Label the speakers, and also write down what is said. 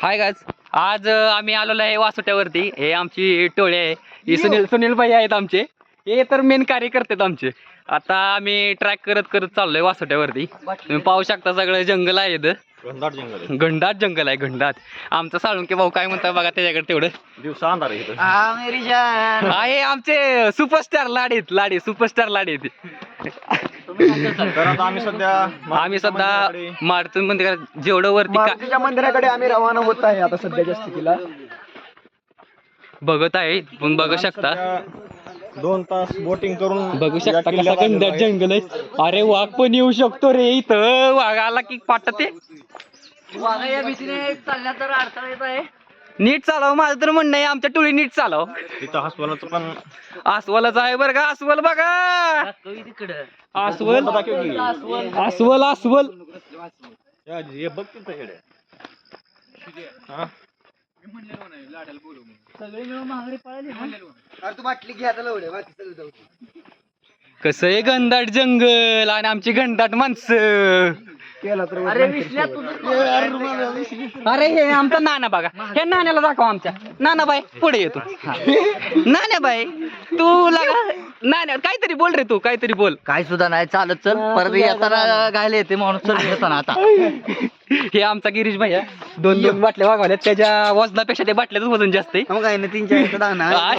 Speaker 1: हाय गाज आज आम्ही आलेलो आहे वासोट्यावरती. हे आमची टोळी आहे. ही सुनील भाई आहेत आमचे. हे तर मेन कार्यकर्ते आहेत आमचे. आता आम्ही ट्रॅक करत करत चाललोय वासोट्यावरती. तुम्ही पाहू शकता सगळं जंगल आहे इथं. घनदाट जंगल आहे घनदाट. आमचा साळुंके भाऊ काय म्हणतात बघा त्याच्याकडे तेवढं.
Speaker 2: दिवसा अंधार
Speaker 1: आहे आमचे सुपरस्टार लाडे सुपरस्टार लाडे.
Speaker 2: तर आता आम्ही सध्या
Speaker 1: मारुती मंदिरात जेवढं वरती
Speaker 3: मारुतीच्या मंदिराकडे आम्ही रवाना होत आहे आता सध्याच्या स्थितीला.
Speaker 1: बघत आहे पण बघू शकता
Speaker 2: 2 तास बोटिंग करून
Speaker 1: बघू शकता कसा घनदाट जंगल आहे. अरे वाघ पण येऊ शकतो रे इथं. वाघ आला की पाटते.
Speaker 3: या भीतीने चालण्यात तर अडथळा येत आहे.
Speaker 1: नीट चालव माझं तर म्हणणं आहे. आमच्या टोळी नीट चालव.
Speaker 2: तिथं हॉस्पिटलचं पण
Speaker 1: अस्वलच आहे बरं का. अस्वल बघा. अस्वल अस्वल अस्वल
Speaker 2: हे बघ तिथं हेड
Speaker 3: सगळे मिळून माघारी पळाले ना. तू बाटली घ्या
Speaker 1: कसं आहे घनदाट जंगल आणि आमची घनदाट माणसं.
Speaker 3: अरे विसल्या तू.
Speaker 1: अरे हे आमचा नाना बघा. हे नाण्याला दाखव आमच्या. नानाबाई पुढे येतो. नाण्याबाई तू लागा नाण्या काहीतरी बोल रे. तू काहीतरी बोल.
Speaker 3: काय सुद्धा नाही चालत चल. परत येताना गायला येते माणूस चल येताना आता.
Speaker 1: हे आमचा गिरीश भैया 2 बाटल्या वागवल्यात. त्याच्या वजनापेक्षा त्या बाटल्याचं वजन जास्त आहे.
Speaker 3: 3-4 दाना